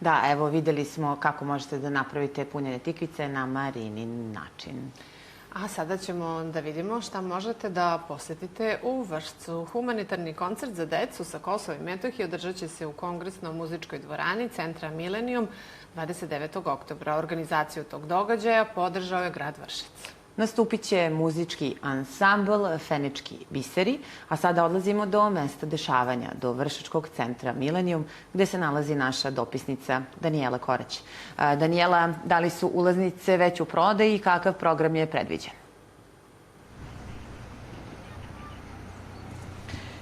Da, evo videli smo kako možete da napravite punjene tikvice na Marinin način. A sada ćemo da vidimo šta možete da posetite u Vršcu. Humanitarni koncert za decu sa Kosova i Metohije održat će se u Kongresno-muzičkoj dvorani Centra Milenijum 29. oktobra. Organizaciju tog događaja podržao je grad Vršac. Nastupit će muzički ansambl Fenički biseri, a sada odlazimo do mesta dešavanja, do Vršačkog centra Milenijum, gde se nalazi naša dopisnica Danijela Korać. Danijela, da li su ulaznice već u prodaji i kakav program je predviđen?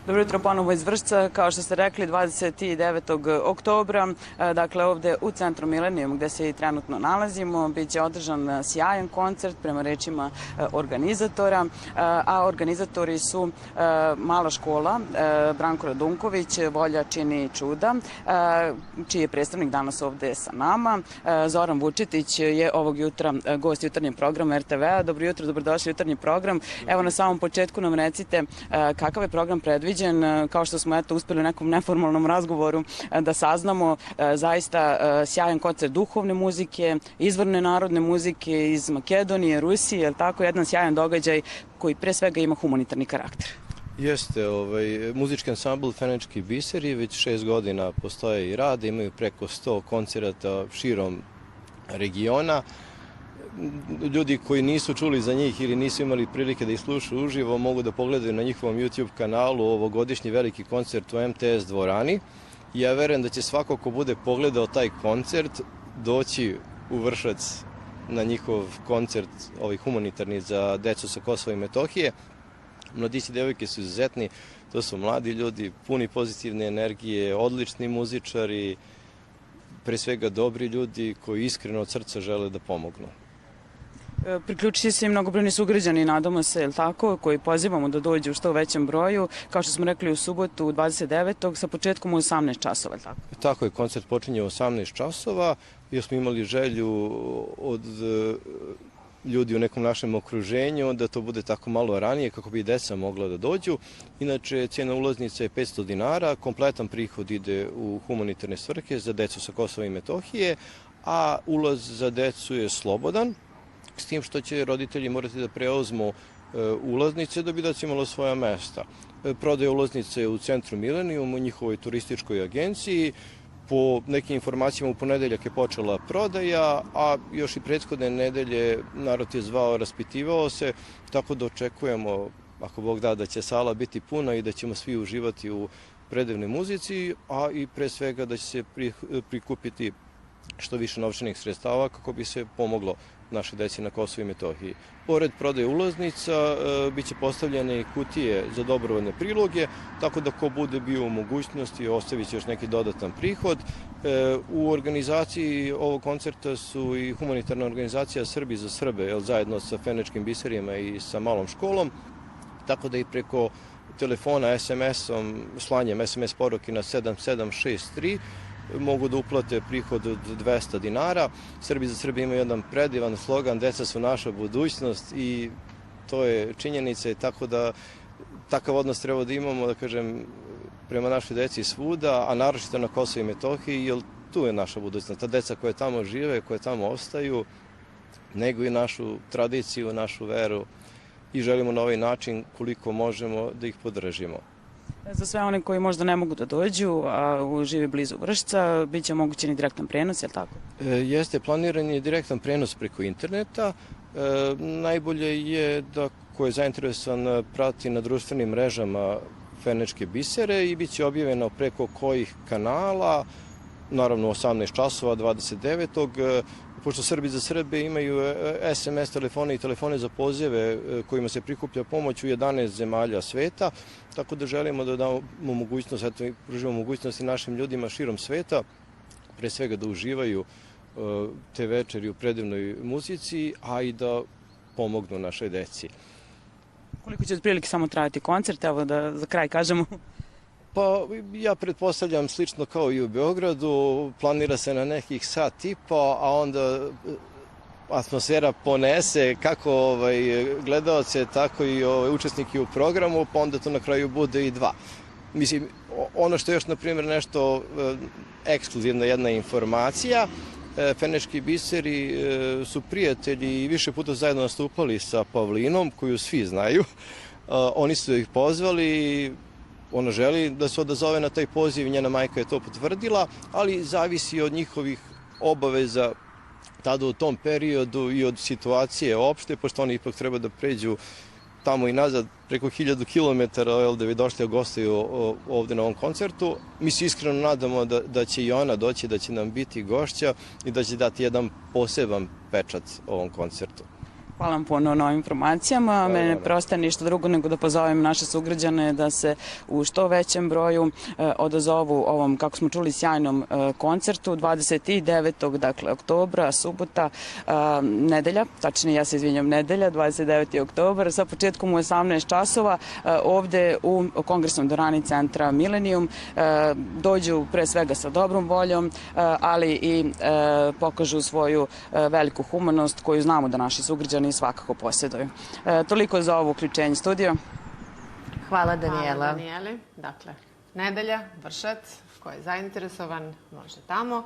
Dobro jutro ponovo iz Vršca. Kao što ste rekli, 29. oktobra, dakle ovde u centru Milenijum gde se i trenutno nalazimo, bit će održan sjajan koncert prema rečima organizatora, a organizatori su Mala škola, Branko Radunković, Volja čini čuda, čiji je predstavnik danas ovde sa nama. Zoran Vučetić je ovog jutra gost jutarnjeg programa RTV-a. Dobro jutro, dobrodošli u jutarnji program. Evo na samom početku nam recite kakav je program predviđen. Kao što smo uspeli u nekom neformalnom razgovoru da saznamo, zaista sjajan koncert duhovne muzike, izvorne narodne muzike iz Makedonije, Rusije, je tako, jedan sjajan događaj koji pre svega ima humanitarni karakter. Jeste, muzički ansambl Fenički biseri već 6 godina postoje i rade, imaju preko 100 koncerata širom regiona. Ljudi koji nisu čuli za njih ili nisu imali prilike da ih slušaju uživo mogu da pogledaju na njihovom YouTube kanalu ovogodišnji veliki koncert u MTS dvorani. Ja verujem da će svako ko bude pogledao taj koncert doći u Vršac na njihov koncert humanitarni za decu sa Kosova i Metohije. Mladići i devojke su izuzetni, to su mladi ljudi, puni pozitivne energije, odlični muzičari, pre svega dobri ljudi koji iskreno od srca žele da pomognu. Priključiti se i mnogobrojni sugrađani, nadamo se, je tako, koji pozivamo da dođu u što većem broju. Kao što smo rekli u subotu, 29. sa početkom u 18 časova, je tako? Tako je, koncert počinje u 18 časova. Još smo imali želju od ljudi u nekom našem okruženju da to bude tako malo ranije kako bi i deca mogla da dođu. Inače, cijena ulaznice je 500 dinara, kompletan prihod ide u humanitarne svrhe za decu sa Kosova i Metohije, a ulaz za decu je slobodan, s tim što će roditelji morati da preuzmu ulaznice da bi deca imala svoja mesta. Prodaja ulaznice u centru Milenijum, u njihovoj turističkoj agenciji. Po nekim informacijama u ponedeljak je počela prodaja, a još i prethodne nedelje narod je zvao, raspitivao se, tako da očekujemo, ako Bog da će sala biti puna i da ćemo svi uživati u predivnoj muzici, a i pre svega da će se prikupiti što više novčanih sredstava kako bi se pomoglo naše deci na Kosovu i Metohiji. Pored prodaje ulaznica biće postavljene i kutije za dobrovoljne priloge, tako da ko bude bio u mogućnosti ostavit će još neki dodatan prihod. U organizaciji ovog koncerta su i humanitarna organizacija Srbi za Srbe, zajedno sa Feničkim biserima i sa Malom školom, tako da i preko telefona SMS-om, slanjem SMS poruke na 7763, mogu da uplate prihod od 200 dinara. Srbi za Srbe imaju jedan predivan slogan, deca su naša budućnost i to je činjenica, tako da takav odnos treba da imamo, da kažem, prema našoj deci svuda, a naročito na Kosovu i Metohiji, jer tu je naša budućnost. Ta deca koje tamo žive, koje tamo ostaju, neguju našu tradiciju, našu veru i želimo na ovaj način koliko možemo da ih podržimo. Za sve one koji možda ne mogu da dođu, a žive blizu Vršca, bit će omogućen i direktan prenos, je li tako? Jeste, planiran je direktan prenos preko interneta. Najbolje je da ko je zainteresovan prati na društvenim mrežama Feničke bisere i bit će objavljeno preko kojih kanala, naravno 18 časova, 29. Pošto Srbi za Srbe imaju SMS telefone i telefone za pozive kojima se prikuplja pomoć u 11 zemalja sveta, tako da želimo da damo mogućnost, pružimo mogućnosti našim ljudima širom sveta, pre svega da uživaju te večeri u predivnoj muzici, a i da pomognu našoj deci. Koliko će otprilike samo trajati koncert, evo da za kraj kažemo? Pa ja pretpostavljam slično kao i u Beogradu, planira se na nekih sat i po, a onda atmosfera ponese kako gledalce, tako i učesnike u programu, pa onda to na kraju bude i 2. Mislim, Ono što je još, na primjer, nešto ekskluzivna jedna informacija, Fenečki biseri su prijatelji i više puta zajedno nastupali sa Pavlinom, koju svi znaju. Oni su ih pozvali, ona želi da se odazove na taj poziv, njena majka je to potvrdila, ali zavisi od njihovih obaveza tada u tom periodu i od situacije opšte, pošto oni ipak treba da pređu tamo i nazad preko 1000 kilometara da bi došli da gostaju ovde na ovom koncertu. Mi se iskreno nadamo da će i ona doći, da će nam biti gošća i da će dati jedan poseban pečat ovom koncertu. Hvala vam puno na ovim informacijama. Mene ne preostaje ništa drugo nego da pozovem naše sugrađane da se u što većem broju odazovu ovom, kako smo čuli, sjajnom koncertu 29. dakle oktobra, subota, nedelja, tačnije ja se izvinjam, nedelja, 29. oktobar, sa početkom u 18 časova ovde u kongresnoj dvorani centra Milenijum. Dođu pre svega sa dobrom voljom, ali i pokažu svoju veliku humanost koju znamo da naši sugrađani svakako posjeduju. Toliko za ovo uključenje studio. Hvala, Danijela. Hvala, Danijeli. Dakle, nedelja, Vršac, ko je zainteresovan, može tamo.